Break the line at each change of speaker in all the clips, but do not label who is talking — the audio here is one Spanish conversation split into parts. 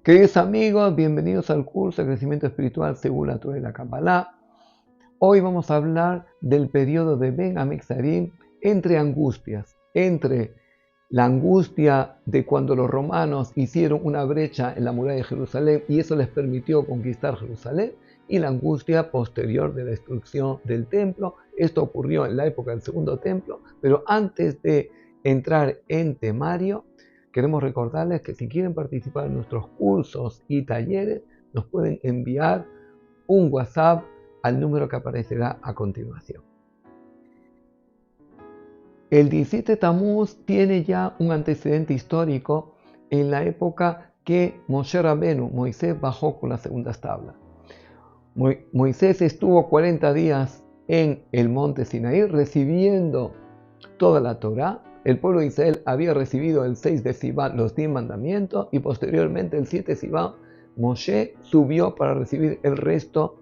Queridos amigos, bienvenidos al curso de crecimiento espiritual según la Torá y la Kabbalah. Hoy vamos a hablar del periodo de Ben Hametzarim entre angustias, entre la angustia de cuando los romanos hicieron una brecha en la muralla de Jerusalén y eso les permitió conquistar Jerusalén, y la angustia posterior de la destrucción del templo. Esto ocurrió en la época del segundo templo, pero antes de entrar en temario, queremos recordarles que si quieren participar en nuestros cursos y talleres, nos pueden enviar un WhatsApp al número que aparecerá a continuación. El 17 Tammuz tiene ya un antecedente histórico en la época que Moshe Rabenu, Moisés, bajó con las segundas tablas. Moisés estuvo 40 días en el monte Sinaí recibiendo toda la Torá. El pueblo de Israel había recibido el 6 de Sivan los 10 mandamientos y posteriormente el 7 de Sivan Moshe subió para recibir el resto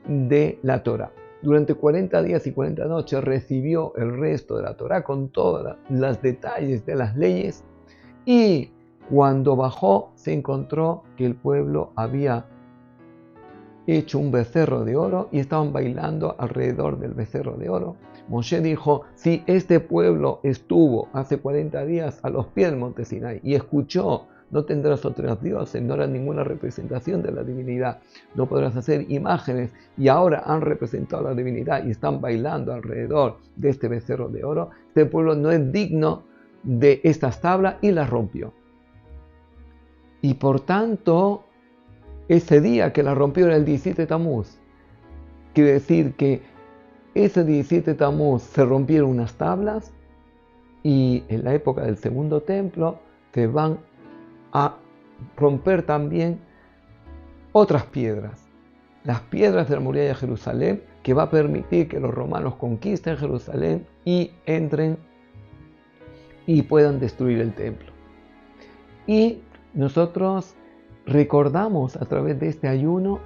de la Torá. Durante 40 días y 40 noches recibió el resto de la Torá con todos los detalles de las leyes, y cuando bajó se encontró que el pueblo había hecho un becerro de oro y estaban bailando alrededor del becerro de oro. Moshe dijo: si este pueblo estuvo hace 40 días a los pies del monte Sinai y escuchó: no tendrás otros dioses, no era ninguna representación de la divinidad, no podrás hacer imágenes, y ahora han representado a la divinidad y están bailando alrededor de este becerro de oro, este pueblo no es digno de estas tablas, y las rompió. Y por tanto, ese día que la rompió era el 17 Tammuz. Quiere decir que ese 17 Tammuz se rompieron unas tablas, y en la época del segundo templo se van a romper también otras piedras. Las piedras de la muralla de Jerusalén, que va a permitir que los romanos conquisten Jerusalén y entren y puedan destruir el templo. Y nosotros recordamos a través de este ayuno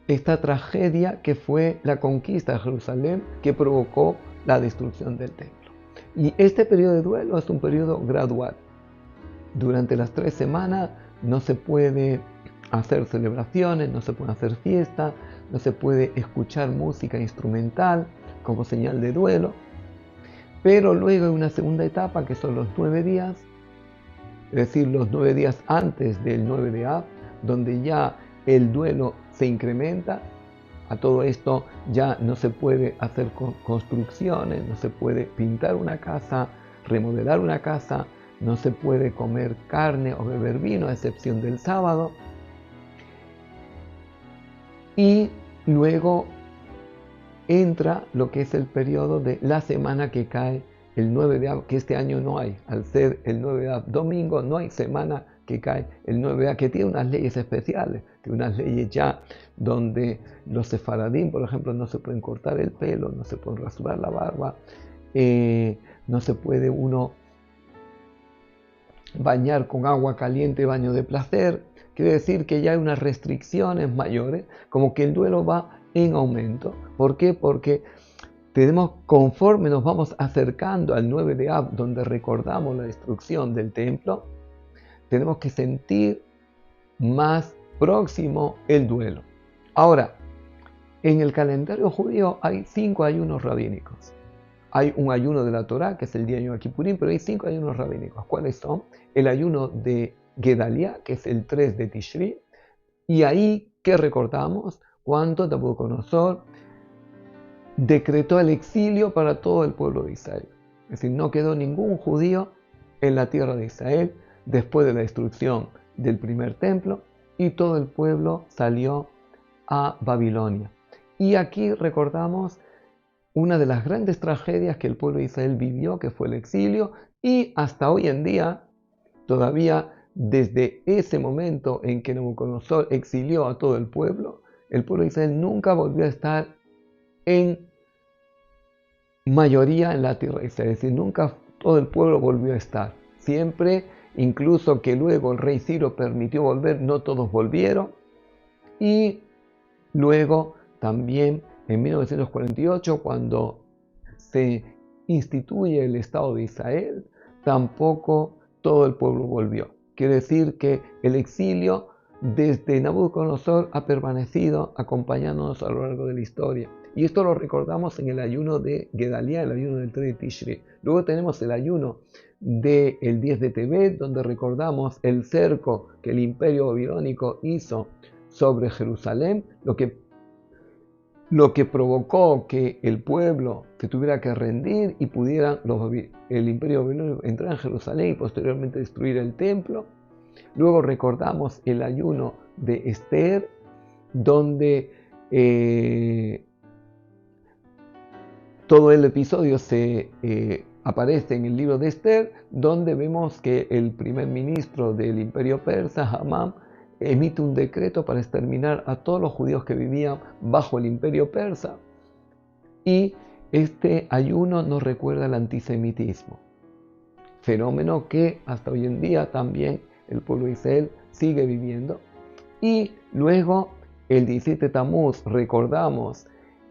esta tragedia que fue la conquista de Jerusalén, que provocó la destrucción del templo. Y este periodo de duelo es un periodo gradual. Durante las 3 semanas no se puede hacer celebraciones, no se puede hacer fiestas, no se puede escuchar música instrumental como señal de duelo. Pero luego hay una segunda etapa, que son los 9 días, es decir, los 9 días antes del 9 de Av, donde ya el duelo se incrementa. A todo esto ya no se puede hacer construcciones, no se puede pintar una casa, remodelar una casa, no se puede comer carne o beber vino, a excepción del sábado. Y luego entra lo que es el periodo de la semana que cae el 9 de Av, que este año no hay. Al ser el 9 de Av domingo, no hay semana que cae el 9 de Av, que tiene unas leyes especiales, tiene unas leyes ya donde los sefaradín, por ejemplo, no se pueden cortar el pelo, no se pueden rasurar la barba, no se puede uno bañar con agua caliente, baño de placer. Quiere decir que ya hay unas restricciones mayores, como que el duelo va en aumento. ¿Por qué? Porque conforme nos vamos acercando al 9 de Av, donde recordamos la destrucción del templo, tenemos que sentir más próximo el duelo. Ahora, en el calendario judío hay 5 ayunos rabínicos. Hay un ayuno de la Torá, que es el día de Yom Kippurim, pero hay 5 ayunos rabínicos. ¿Cuáles son? El ayuno de Gedaliah, que es el 3 de Tishri, y ahí, ¿qué recordamos? Cuando Nabucodonosor decretó el exilio para todo el pueblo de Israel. Es decir, no quedó ningún judío en la tierra de Israel después de la destrucción del primer templo, y todo el pueblo salió a Babilonia. Y aquí recordamos una de las grandes tragedias que el pueblo de Israel vivió, que fue el exilio, y hasta hoy en día, todavía desde ese momento en que Nabucodonosor exilió a todo el pueblo de Israel nunca volvió a estar en mayoría en la tierra de Israel, es decir, nunca todo el pueblo volvió a estar. Siempre, incluso que luego el rey Ciro permitió volver, no todos volvieron. Y luego también en 1948, cuando se instituye el Estado de Israel, tampoco todo el pueblo volvió. quiere decir que el exilio desde Nabucodonosor ha permanecido acompañándonos a lo largo de la historia. Y esto lo recordamos en el ayuno de Gedaliah, el ayuno del 3 de Tishri. Luego tenemos el ayuno del 10 de Tebet, donde recordamos el cerco que el imperio babilónico hizo sobre Jerusalén, lo que provocó que el pueblo se tuviera que rendir y pudiera el imperio babilónico entrar en Jerusalén y posteriormente destruir el templo. Luego recordamos el ayuno de Esther, donde todo el episodio se aparece en el libro de Esther, donde vemos que el primer ministro del imperio persa, Hamán, emite un decreto para exterminar a todos los judíos que vivían bajo el imperio persa. Y este ayuno nos recuerda el antisemitismo, fenómeno que hasta hoy en día también el pueblo de Israel sigue viviendo. Y luego, el 17 Tammuz, recordamos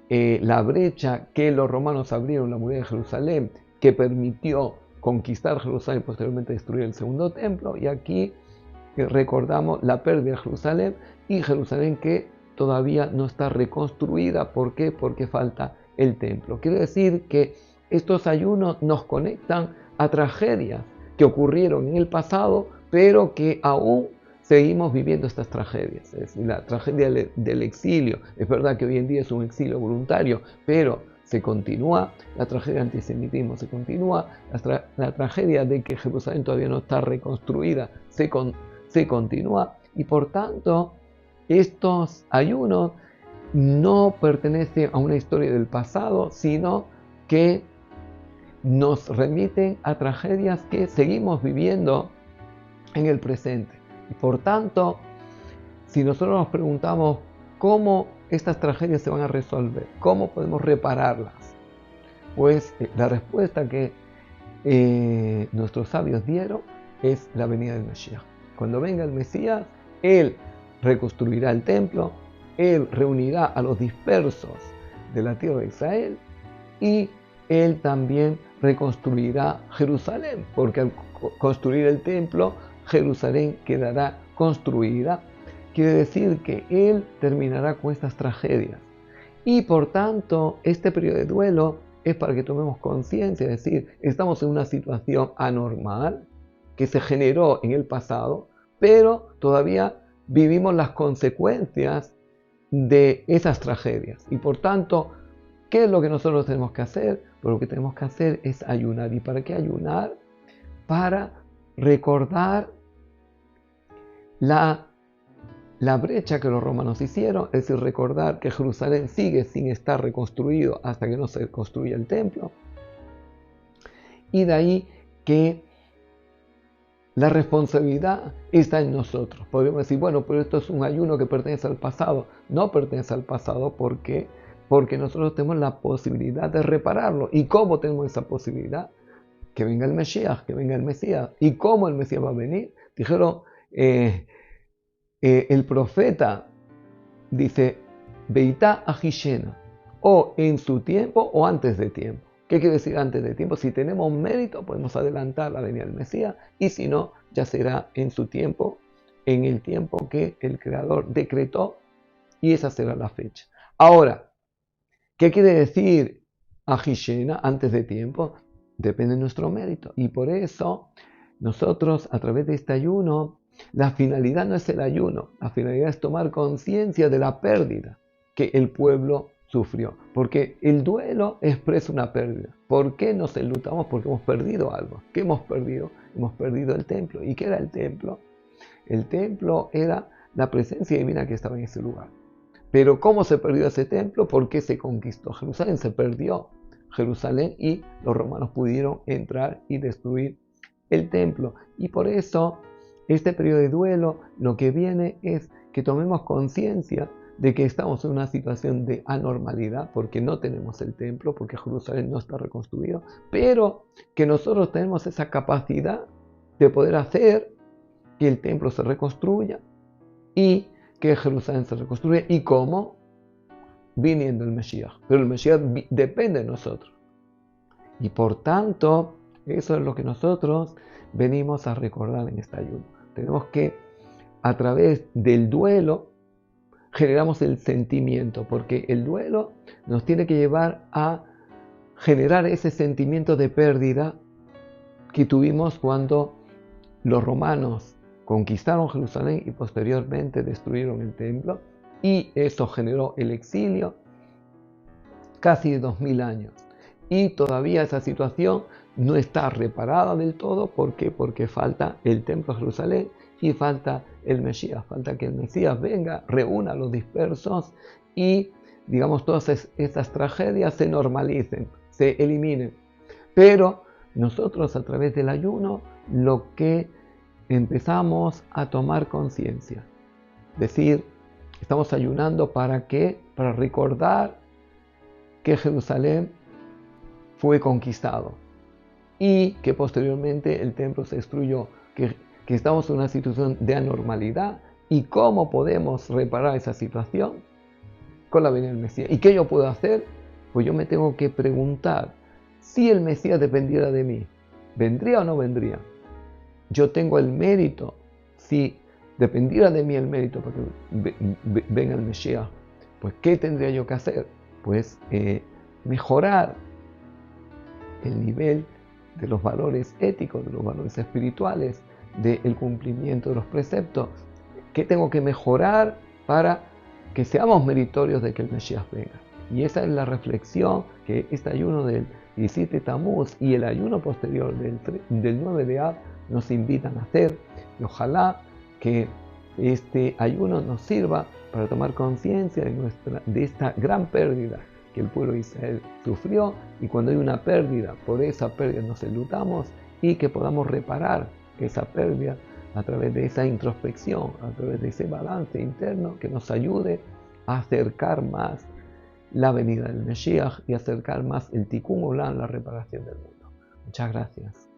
la brecha que los romanos abrieron en la muralla de Jerusalén, que permitió conquistar Jerusalén y posteriormente destruir el segundo templo. Y aquí recordamos la pérdida de Jerusalén, y Jerusalén que todavía no está reconstruida. ¿Por qué? Porque falta el templo. Quiere decir que estos ayunos nos conectan a tragedias que ocurrieron en el pasado, pero que aún seguimos viviendo estas tragedias. Es decir, la tragedia del exilio. Es verdad que hoy en día es un exilio voluntario, pero se continúa. La tragedia del antisemitismo se continúa. La tragedia de que Jerusalén todavía no está reconstruida se continúa. Y por tanto, estos ayunos no pertenecen a una historia del pasado, sino que nos remiten a tragedias que seguimos viviendo en el presente. Y por tanto, si nosotros nos preguntamos cómo estas tragedias se van a resolver, cómo podemos repararlas, pues la respuesta que nuestros sabios dieron es la venida del Mesías. Cuando venga el Mesías, Él reconstruirá el templo, Él reunirá a los dispersos de la tierra de Israel, y Él también reconstruirá Jerusalén, porque al construir el templo, Jerusalén quedará construida. Quiere decir que Él terminará con estas tragedias. Y por tanto, este periodo de duelo es para que tomemos conciencia, es decir, estamos en una situación anormal que se generó en el pasado, pero todavía vivimos las consecuencias de esas tragedias. Y por tanto, ¿qué es lo que nosotros tenemos que hacer? Pues lo que tenemos que hacer es ayunar. ¿Y para qué ayunar? Para recordar la brecha que los romanos hicieron, es decir, recordar que Jerusalén sigue sin estar reconstruido hasta que no se construya el templo. Y de ahí que la responsabilidad está en nosotros. Podríamos decir, bueno, pero esto es un ayuno que pertenece al pasado. No pertenece al pasado, ¿por qué? Porque nosotros tenemos la posibilidad de repararlo. ¿Y cómo tenemos esa posibilidad? Que venga el Mesías, que venga el Mesías. ¿Y cómo el Mesías va a venir? Dijeron, el profeta dice, Beitá Ajishena, o en su tiempo o antes de tiempo. ¿Qué quiere decir antes de tiempo? Si tenemos mérito, podemos adelantar la venida del Mesías, y si no, ya será en su tiempo, en el tiempo que el Creador decretó, y esa será la fecha. Ahora, ¿qué quiere decir Ajishena, antes de tiempo? Depende de nuestro mérito. Y por eso, nosotros, a través de este ayuno, la finalidad no es el ayuno, la finalidad es tomar conciencia de la pérdida que el pueblo sufrió. Porque el duelo expresa una pérdida. ¿Por qué nos enlutamos? Porque hemos perdido algo. ¿Qué hemos perdido? Hemos perdido el templo. ¿Y qué era el templo? El templo era la presencia divina que estaba en ese lugar. Pero ¿cómo se perdió ese templo? ¿Por qué se conquistó Jerusalén? Se perdió Jerusalén y los romanos pudieron entrar y destruir el templo. Y por eso, este periodo de duelo, lo que viene es que tomemos conciencia de que estamos en una situación de anormalidad, porque no tenemos el templo, porque Jerusalén no está reconstruido, pero que nosotros tenemos esa capacidad de poder hacer que el templo se reconstruya y que Jerusalén se reconstruya. ¿Y cómo? Viniendo el Mesías. Pero el Mesías depende de nosotros. Y por tanto, eso es lo que nosotros venimos a recordar en este ayuno. Tenemos que, a través del duelo, generamos el sentimiento, porque el duelo nos tiene que llevar a generar ese sentimiento de pérdida que tuvimos cuando los romanos conquistaron Jerusalén y posteriormente destruyeron el templo, y eso generó el exilio casi de 2000 años. Y todavía esa situación no está reparada del todo. ¿Por qué? Porque falta el templo de Jerusalén y falta el Mesías. Falta que el Mesías venga, reúna a los dispersos y, digamos, todas estas tragedias se normalicen, se eliminen. Pero nosotros, a través del ayuno, lo que empezamos a tomar conciencia, es decir, estamos ayunando ¿para qué? Para recordar que Jerusalén fue conquistado y que posteriormente el templo se destruyó, que estamos en una situación de anormalidad. ¿Y cómo podemos reparar esa situación? Con la venida del Mesías. ¿Y qué yo puedo hacer? Pues yo me tengo que preguntar, si el Mesías dependiera de mí, ¿vendría o no vendría? Yo tengo el mérito, si dependiera de mí el mérito para que venga el Mesías, pues ¿qué tendría yo que hacer? Pues mejorar el nivel de los valores éticos, de los valores espirituales, del cumplimiento de los preceptos. ¿Qué tengo que mejorar para que seamos meritorios de que el Mesías venga? Y esa es la reflexión que este ayuno del 17 Tamuz y el ayuno posterior del 9 de Av nos invitan a hacer. Y ojalá que este ayuno nos sirva para tomar conciencia de esta gran pérdida que el pueblo de Israel sufrió, y cuando hay una pérdida, por esa pérdida nos enlutamos, y que podamos reparar esa pérdida a través de esa introspección, a través de ese balance interno que nos ayude a acercar más la venida del Mesías y acercar más el Tikkun Olam, la reparación del mundo. Muchas gracias.